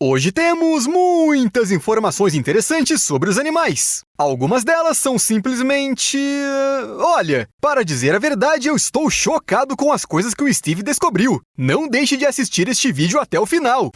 Hoje temos muitas informações interessantes sobre os animais. Algumas delas são simplesmente... Olha, para dizer a verdade, eu estou chocado com as coisas que o Steve descobriu. Não deixe de assistir este vídeo até o final.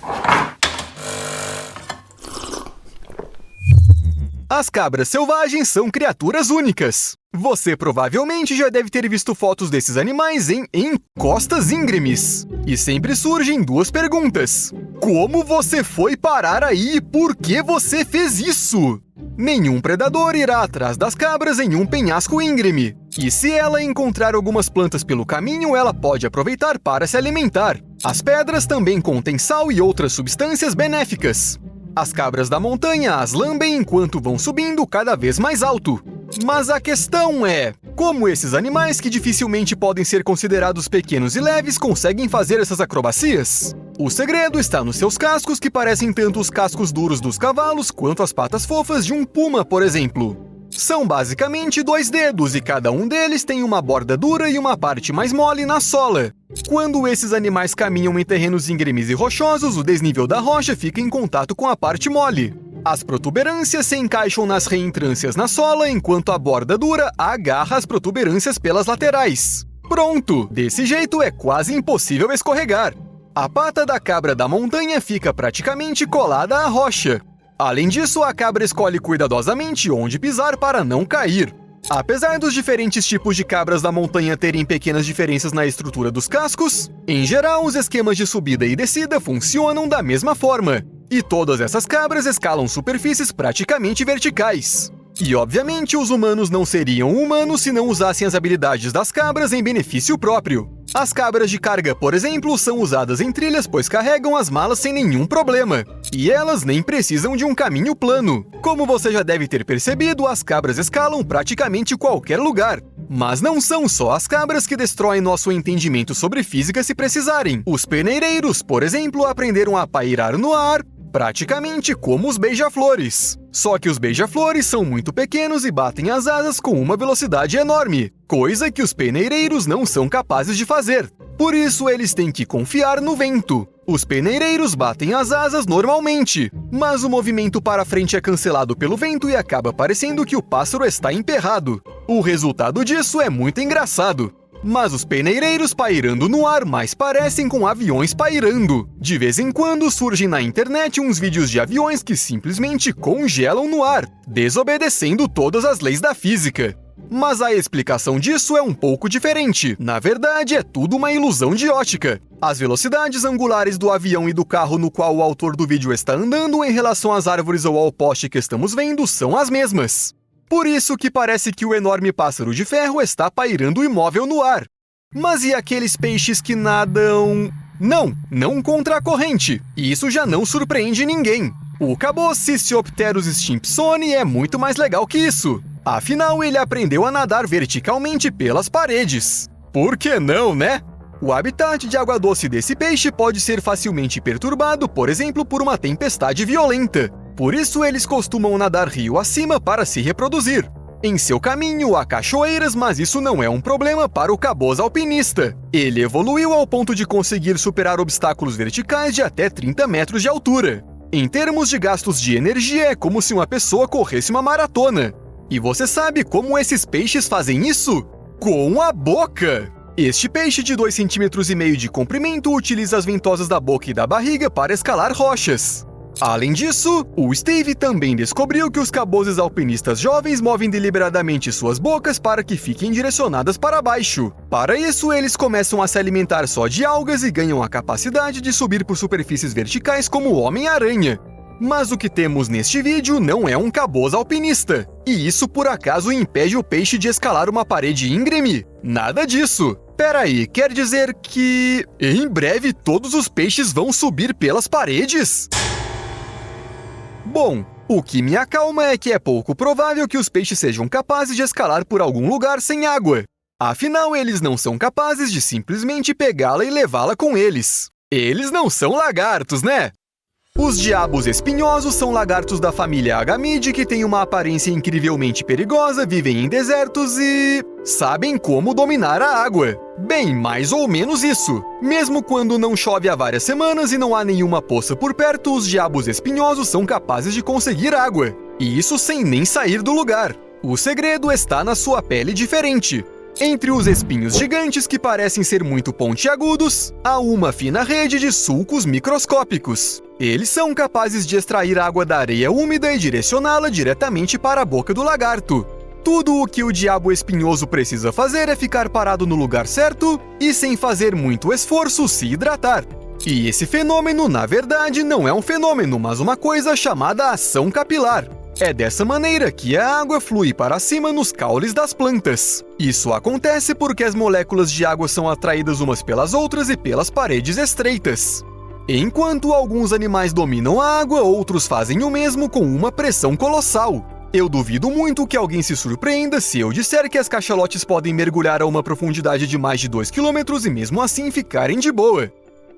As cabras selvagens são criaturas únicas. Você provavelmente já deve ter visto fotos desses animais em encostas íngremes. E sempre surgem duas perguntas. Como você foi parar aí e por que você fez isso? Nenhum predador irá atrás das cabras em um penhasco íngreme. E se ela encontrar algumas plantas pelo caminho, ela pode aproveitar para se alimentar. As pedras também contêm sal e outras substâncias benéficas. As cabras da montanha as lambem enquanto vão subindo cada vez mais alto. Mas a questão é, como esses animais que dificilmente podem ser considerados pequenos e leves conseguem fazer essas acrobacias? O segredo está nos seus cascos, que parecem tanto os cascos duros dos cavalos quanto as patas fofas de um puma, por exemplo. São basicamente 2 dedos e cada um deles tem uma borda dura e uma parte mais mole na sola. Quando esses animais caminham em terrenos íngremes e rochosos, o desnível da rocha fica em contato com a parte mole. As protuberâncias se encaixam nas reentrâncias na sola, enquanto a borda dura agarra as protuberâncias pelas laterais. Pronto! Desse jeito é quase impossível escorregar. A pata da cabra da montanha fica praticamente colada à rocha. Além disso, a cabra escolhe cuidadosamente onde pisar para não cair. Apesar dos diferentes tipos de cabras da montanha terem pequenas diferenças na estrutura dos cascos, em geral os esquemas de subida e descida funcionam da mesma forma. E todas essas cabras escalam superfícies praticamente verticais. E obviamente os humanos não seriam humanos se não usassem as habilidades das cabras em benefício próprio. As cabras de carga, por exemplo, são usadas em trilhas pois carregam as malas sem nenhum problema. E elas nem precisam de um caminho plano. Como você já deve ter percebido, as cabras escalam praticamente qualquer lugar. Mas não são só as cabras que destroem nosso entendimento sobre física se precisarem. Os peneireiros, por exemplo, aprenderam a pairar no ar, praticamente como os beija-flores. Só que os beija-flores são muito pequenos e batem as asas com uma velocidade enorme, coisa que os peneireiros não são capazes de fazer. Por isso, eles têm que confiar no vento. Os peneireiros batem as asas normalmente, mas o movimento para frente é cancelado pelo vento e acaba parecendo que o pássaro está emperrado. O resultado disso é muito engraçado. Mas os peneireiros pairando no ar mais parecem com aviões pairando. De vez em quando surgem na internet uns vídeos de aviões que simplesmente congelam no ar, desobedecendo todas as leis da física. Mas a explicação disso é um pouco diferente. Na verdade, é tudo uma ilusão de ótica. As velocidades angulares do avião e do carro no qual o autor do vídeo está andando em relação às árvores ou ao poste que estamos vendo são as mesmas. Por isso que parece que o enorme pássaro de ferro está pairando imóvel no ar. Mas e aqueles peixes que nadam... Não contra a corrente. Isso já não surpreende ninguém. O Cabociciopterus stimpsoni é muito mais legal que isso. Afinal, ele aprendeu a nadar verticalmente pelas paredes. Por que não, né? O habitat de água doce desse peixe pode ser facilmente perturbado, por exemplo, por uma tempestade violenta. Por isso, eles costumam nadar rio acima para se reproduzir. Em seu caminho, há cachoeiras, mas isso não é um problema para o caboz alpinista. Ele evoluiu ao ponto de conseguir superar obstáculos verticais de até 30 metros de altura. Em termos de gastos de energia, é como se uma pessoa corresse uma maratona. E você sabe como esses peixes fazem isso? Com a boca! Este peixe de 2,5 cm de comprimento utiliza as ventosas da boca e da barriga para escalar rochas. Além disso, o Steve também descobriu que os cabozes alpinistas jovens movem deliberadamente suas bocas para que fiquem direcionadas para baixo. Para isso, eles começam a se alimentar só de algas e ganham a capacidade de subir por superfícies verticais como o Homem-Aranha. Mas o que temos neste vídeo não é um caboz alpinista. E isso por acaso impede o peixe de escalar uma parede íngreme? Nada disso! Peraí, quer dizer que... em breve todos os peixes vão subir pelas paredes? Bom, o que me acalma é que é pouco provável que os peixes sejam capazes de escalar por algum lugar sem água. Afinal, eles não são capazes de simplesmente pegá-la e levá-la com eles. Eles não são lagartos, né? Os diabos espinhosos são lagartos da família Agamide que têm uma aparência incrivelmente perigosa, vivem em desertos e... sabem como dominar a água. Bem, mais ou menos isso. Mesmo quando não chove há várias semanas e não há nenhuma poça por perto, os diabos espinhosos são capazes de conseguir água. E isso sem nem sair do lugar. O segredo está na sua pele diferente. Entre os espinhos gigantes que parecem ser muito pontiagudos, há uma fina rede de sulcos microscópicos. Eles são capazes de extrair água da areia úmida e direcioná-la diretamente para a boca do lagarto. Tudo o que o diabo espinhoso precisa fazer é ficar parado no lugar certo e, sem fazer muito esforço, se hidratar. E esse fenômeno, na verdade, não é um fenômeno, mas uma coisa chamada ação capilar. É dessa maneira que a água flui para cima nos caules das plantas. Isso acontece porque as moléculas de água são atraídas umas pelas outras e pelas paredes estreitas. Enquanto alguns animais dominam a água, outros fazem o mesmo com uma pressão colossal. Eu duvido muito que alguém se surpreenda se eu disser que as cachalotes podem mergulhar a uma profundidade de mais de 2 km e mesmo assim ficarem de boa.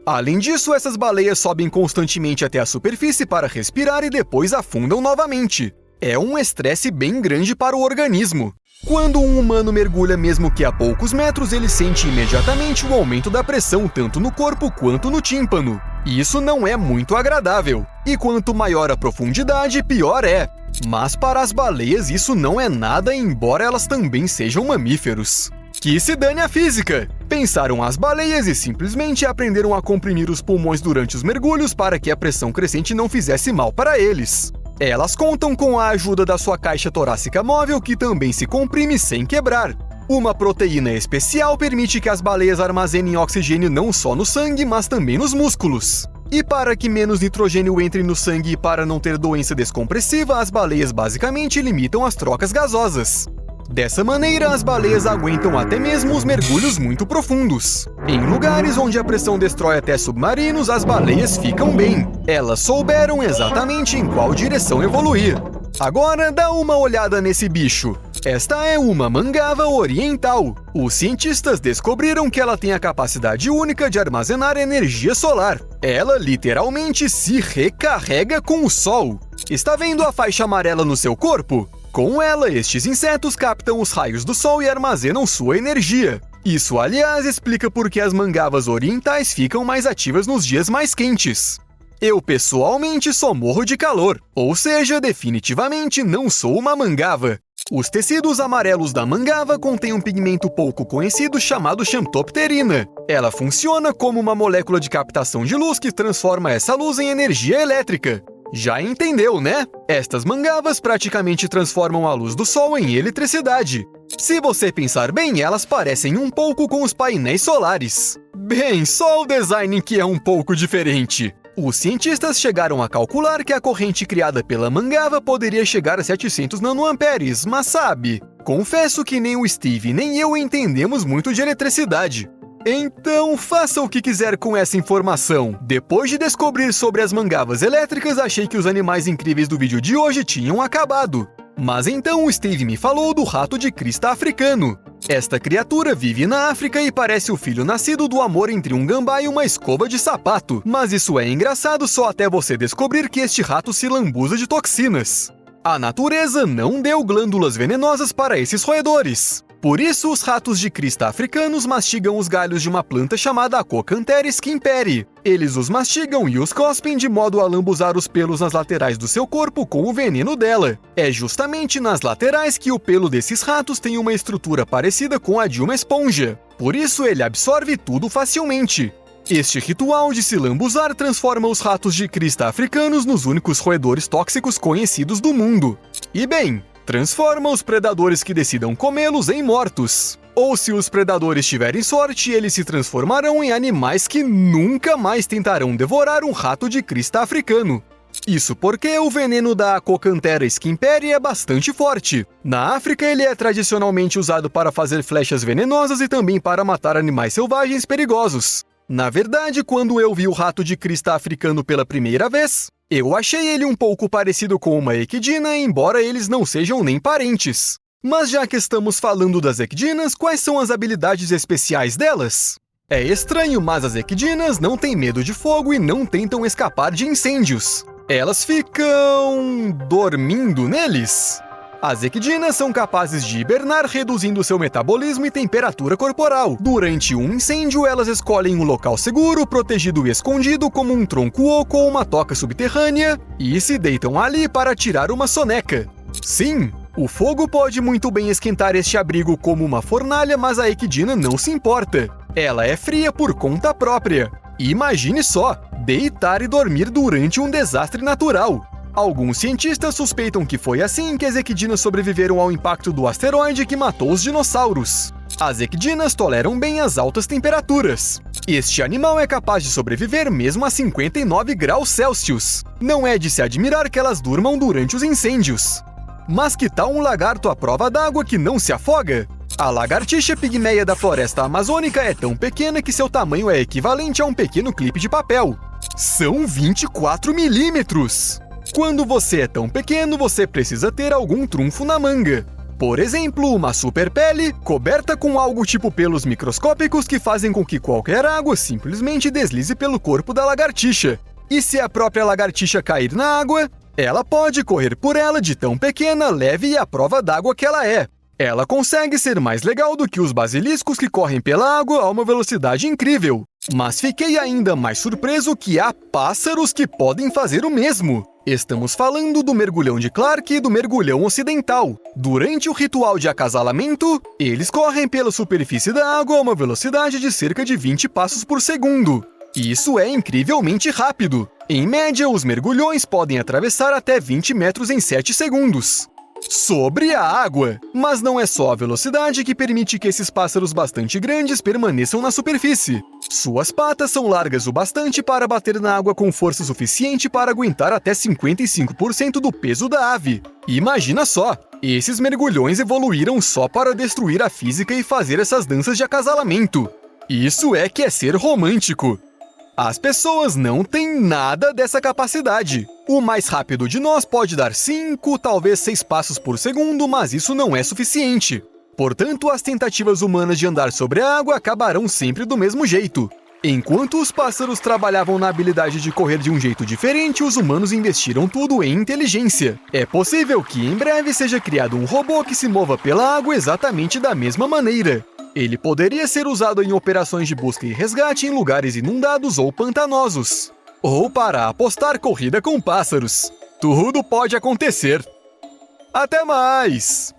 Além disso, essas baleias sobem constantemente até a superfície para respirar e depois afundam novamente. É um estresse bem grande para o organismo. Quando um humano mergulha mesmo que a poucos metros, ele sente imediatamente o aumento da pressão tanto no corpo quanto no tímpano. Isso não é muito agradável. E quanto maior a profundidade, pior é. Mas para as baleias isso não é nada, embora elas também sejam mamíferos. Que se dane a física! Pensaram as baleias e simplesmente aprenderam a comprimir os pulmões durante os mergulhos para que a pressão crescente não fizesse mal para eles. Elas contam com a ajuda da sua caixa torácica móvel, que também se comprime sem quebrar. Uma proteína especial permite que as baleias armazenem oxigênio não só no sangue, mas também nos músculos. E para que menos nitrogênio entre no sangue e para não ter doença descompressiva, as baleias basicamente limitam as trocas gasosas. Dessa maneira, as baleias aguentam até mesmo os mergulhos muito profundos. Em lugares onde a pressão destrói até submarinos, as baleias ficam bem. Elas souberam exatamente em qual direção evoluir. Agora, dá uma olhada nesse bicho. Esta é uma mangava oriental. Os cientistas descobriram que ela tem a capacidade única de armazenar energia solar. Ela literalmente se recarrega com o sol. Está vendo a faixa amarela no seu corpo? Com ela, estes insetos captam os raios do sol e armazenam sua energia. Isso, aliás, explica por que as mangavas orientais ficam mais ativas nos dias mais quentes. Eu, pessoalmente, só morro de calor, ou seja, definitivamente não sou uma mangava. Os tecidos amarelos da mangava contêm um pigmento pouco conhecido chamado xanthopterina. Ela funciona como uma molécula de captação de luz que transforma essa luz em energia elétrica. Já entendeu, né? Estas mangavas praticamente transformam a luz do sol em eletricidade. Se você pensar bem, elas parecem um pouco com os painéis solares. Bem, só o design que é um pouco diferente. Os cientistas chegaram a calcular que a corrente criada pela mangava poderia chegar a 700 nanoamperes, mas sabe, confesso que nem o Steve nem eu entendemos muito de eletricidade. Então, faça o que quiser com essa informação. Depois de descobrir sobre as mangavas elétricas, achei que os animais incríveis do vídeo de hoje tinham acabado. Mas então o Steve me falou do rato de crista africano. Esta criatura vive na África e parece o filho nascido do amor entre um gambá e uma escova de sapato. Mas isso é engraçado só até você descobrir que este rato se lambuza de toxinas. A natureza não deu glândulas venenosas para esses roedores. Por isso, os ratos de crista africanos mastigam os galhos de uma planta chamada Acocantera skimperi. Eles os mastigam e os cospem de modo a lambuzar os pelos nas laterais do seu corpo com o veneno dela. É justamente nas laterais que o pelo desses ratos tem uma estrutura parecida com a de uma esponja. Por isso, ele absorve tudo facilmente. Este ritual de se lambuzar transforma os ratos de crista africanos nos únicos roedores tóxicos conhecidos do mundo. E bem, transforma os predadores que decidam comê-los em mortos. Ou se os predadores tiverem sorte, eles se transformarão em animais que nunca mais tentarão devorar um rato de crista africano. Isso porque o veneno da Acocantera skimperi é bastante forte. Na África, ele é tradicionalmente usado para fazer flechas venenosas e também para matar animais selvagens perigosos. Na verdade, quando eu vi o rato de crista africano pela primeira vez, eu achei ele um pouco parecido com uma equidna, embora eles não sejam nem parentes. Mas já que estamos falando das equidinas, quais são as habilidades especiais delas? É estranho, mas as equidinas não têm medo de fogo e não tentam escapar de incêndios. Elas ficam dormindo neles. As equidinas são capazes de hibernar, reduzindo seu metabolismo e temperatura corporal. Durante um incêndio, elas escolhem um local seguro, protegido e escondido, como um tronco oco ou uma toca subterrânea, e se deitam ali para tirar uma soneca. Sim, o fogo pode muito bem esquentar este abrigo como uma fornalha, mas a equidina não se importa. Ela é fria por conta própria. Imagine só, deitar e dormir durante um desastre natural. Alguns cientistas suspeitam que foi assim que as equidinas sobreviveram ao impacto do asteroide que matou os dinossauros. As equidinas toleram bem as altas temperaturas. Este animal é capaz de sobreviver mesmo a 59 graus Celsius. Não é de se admirar que elas durmam durante os incêndios. Mas que tal um lagarto à prova d'água que não se afoga? A lagartixa pigmeia da floresta amazônica é tão pequena que seu tamanho é equivalente a um pequeno clipe de papel. São 24 milímetros! Quando você é tão pequeno, você precisa ter algum trunfo na manga. Por exemplo, uma super pele, coberta com algo tipo pelos microscópicos que fazem com que qualquer água simplesmente deslize pelo corpo da lagartixa. E se a própria lagartixa cair na água, ela pode correr por ela de tão pequena, leve e à prova d'água que ela é. Ela consegue ser mais legal do que os basiliscos que correm pela água a uma velocidade incrível. Mas fiquei ainda mais surpreso que há pássaros que podem fazer o mesmo. Estamos falando do mergulhão de Clark e do mergulhão ocidental. Durante o ritual de acasalamento, eles correm pela superfície da água a uma velocidade de cerca de 20 passos por segundo. Isso é incrivelmente rápido. Em média, os mergulhões podem atravessar até 20 metros em 7 segundos. Sobre a água. Mas não é só a velocidade que permite que esses pássaros bastante grandes permaneçam na superfície. Suas patas são largas o bastante para bater na água com força suficiente para aguentar até 55% do peso da ave. Imagina só, esses mergulhões evoluíram só para destruir a física e fazer essas danças de acasalamento. Isso é que é ser romântico. As pessoas não têm nada dessa capacidade. O mais rápido de nós pode dar 5, talvez 6 passos por segundo, mas isso não é suficiente. Portanto, as tentativas humanas de andar sobre a água acabarão sempre do mesmo jeito. Enquanto os pássaros trabalhavam na habilidade de correr de um jeito diferente, os humanos investiram tudo em inteligência. É possível que em breve seja criado um robô que se mova pela água exatamente da mesma maneira. Ele poderia ser usado em operações de busca e resgate em lugares inundados ou pantanosos. Ou para apostar corrida com pássaros. Tudo pode acontecer. Até mais!